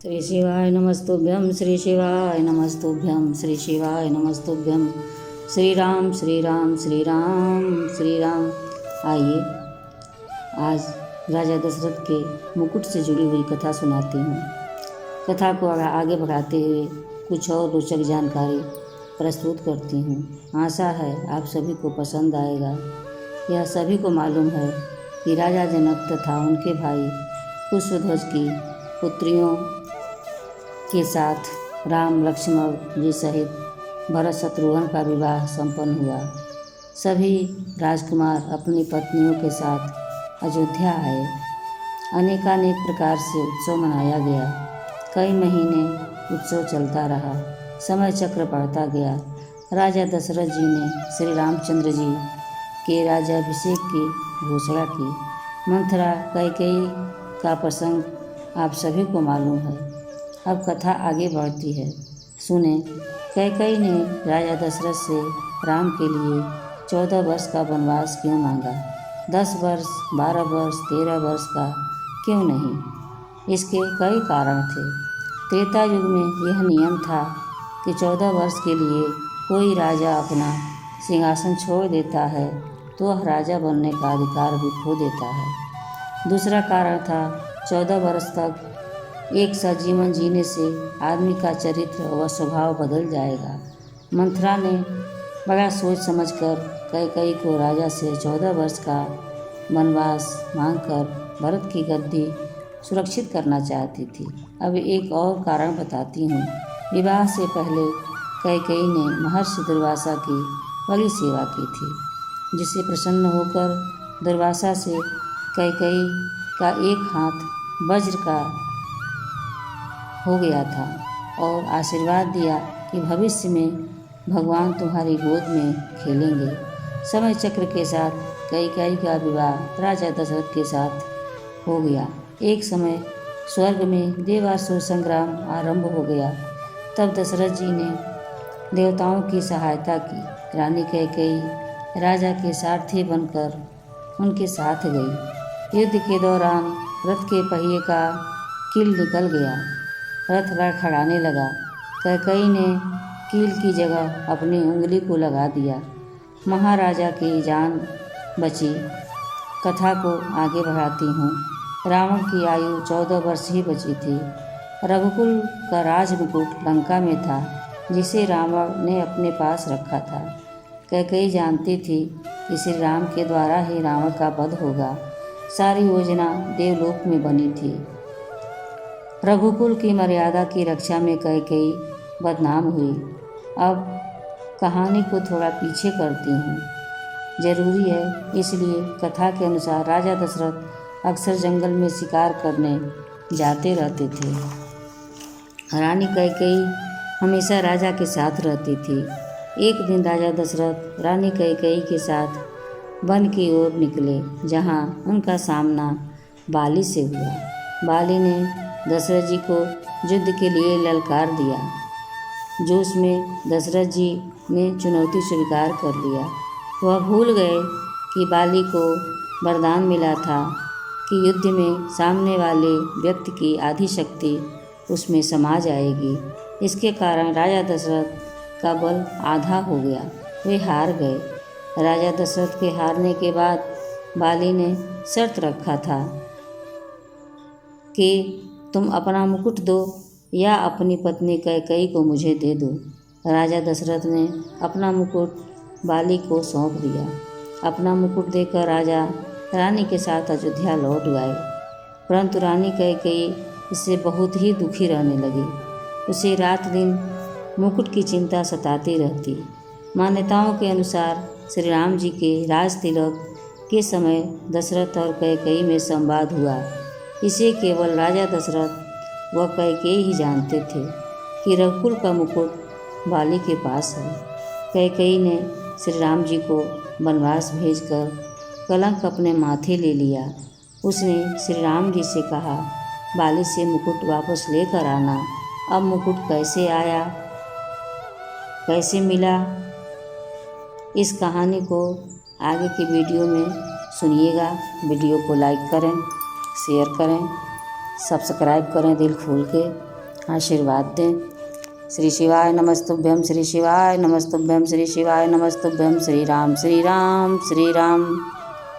श्री शिवाय नमस्तुभ्यं श्री शिवाय नमस्तुभ्यं श्री शिवाय नमस्तुभ्यं। श्री राम श्री राम श्री राम श्री राम। आइए आज राजा दशरथ के मुकुट से जुड़ी हुई कथा सुनाती हूँ। कथा को आगे बढ़ाते हुए कुछ और रोचक जानकारी प्रस्तुत करती हूँ। आशा है आप सभी को पसंद आएगा। यह सभी को मालूम है कि राजा जनक तथा उनके भाई पुष्पध्वज की पुत्रियों के साथ राम लक्ष्मण जी सहित भरत शत्रुघ्न का विवाह संपन्न हुआ। सभी राजकुमार अपनी पत्नियों के साथ अयोध्या आए। अनेकानेक प्रकार से उत्सव मनाया गया। कई महीने उत्सव चलता रहा। समय चक्र बढ़ता गया। राजा दशरथ जी ने श्री रामचंद्र जी के राज्याभिषेक की घोषणा की। मंथरा कैकेयी का प्रसंग आप सभी को मालूम है। अब कथा आगे बढ़ती है, सुने। कैकेयी ने राजा दशरथ से राम के लिए 14 वर्ष का वनवास क्यों मांगा? 10 वर्ष, 12 वर्ष, 13 वर्ष का क्यों नहीं? इसके कई कारण थे। त्रेता युग में यह नियम था कि 14 वर्ष के लिए कोई राजा अपना सिंहासन छोड़ देता है तो वह राजा बनने का अधिकार भी खो देता है। दूसरा कारण था 14 वर्ष तक एक सा जीवन जीने से आदमी का चरित्र व स्वभाव बदल जाएगा। मंथरा ने बड़ा सोच समझकर कैकेयी को राजा से 14 वर्ष का वनवास मांगकर भरत की गद्दी सुरक्षित करना चाहती थी। अब एक और कारण बताती हूँ। विवाह से पहले कैकेयी ने महर्षि दुर्वासा की बड़ी सेवा की थी, जिससे प्रसन्न होकर दुर्वासा से कैकेयी का एक हाथ वज्र का हो गया था और आशीर्वाद दिया कि भविष्य में भगवान तुम्हारी गोद में खेलेंगे। समय चक्र के साथ कैकेयी का विवाह राजा दशरथ के साथ हो गया। एक समय स्वर्ग में देवासुर संग्राम आरंभ हो गया। तब दशरथ जी ने देवताओं की सहायता की। रानी कैकेयी राजा के सारथी बनकर उनके साथ गई। युद्ध के दौरान रथ के पहिए का कील निकल गया। रथ लड़खड़ाने लगा। कैकेयी ने कील की जगह अपनी उंगली को लगा दिया। महाराजा की जान बची। कथा को आगे बढ़ाती हूँ। रावण की आयु 14 वर्ष ही बची थी। रघुकुल का राजमुकुट लंका में था, जिसे रावण ने अपने पास रखा था। कैकेयी जानती थी कि श्री राम के द्वारा ही रावण का वध होगा। सारी योजना देवलोक में बनी थी। रघुकुल की मर्यादा की रक्षा में कैकेयी बदनाम हुई। अब कहानी को थोड़ा पीछे करती हूँ, जरूरी है। इसलिए कथा के अनुसार राजा दशरथ अक्सर जंगल में शिकार करने जाते रहते थे। रानी कैकेयी हमेशा राजा के साथ रहती थी। एक दिन राजा दशरथ रानी कैकेयी के साथ वन की ओर निकले, जहाँ उनका सामना बाली से हुआ। बाली ने दशरथ जी को युद्ध के लिए ललकार दिया। जोश में दशरथ जी ने चुनौती स्वीकार कर लिया। वह भूल गए कि बाली को वरदान मिला था कि युद्ध में सामने वाले व्यक्ति की आधी शक्ति उसमें समा जाएगी। इसके कारण राजा दशरथ का बल आधा हो गया। वे हार गए। राजा दशरथ के हारने के बाद बाली ने शर्त रखा था कि तुम अपना मुकुट दो या अपनी पत्नी कैकेयी को मुझे दे दो। राजा दशरथ ने अपना मुकुट बाली को सौंप दिया। अपना मुकुट देकर राजा रानी के साथ अयोध्या लौट गए। परंतु रानी कैकेयी इससे बहुत ही दुखी रहने लगी। उसे रात दिन मुकुट की चिंता सताती रहती। मान्यताओं के अनुसार श्री राम जी के राज तिलक के समय दशरथ और कैकेयी में संवाद हुआ। इसे केवल राजा दशरथ व कैकेयी ही जानते थे कि रघुकुल का मुकुट बाली के पास है। कैकेयी ने श्री राम जी को वनवास भेजकर कलंक अपने माथे ले लिया। उसने श्री राम जी से कहा, बाली से मुकुट वापस लेकर आना। अब मुकुट कैसे आया, कैसे मिला, इस कहानी को आगे की वीडियो में सुनिएगा। वीडियो को लाइक करें, शेयर करें, सब्सक्राइब करें दिल खोल के। आशीर्वाद दें। श्री शिवाय नमस्तुभ्यम, श्री शिवाय नमस्तुभ्यम, श्री शिवाय नमस्तुभ्यम। श्री राम श्री राम श्री राम।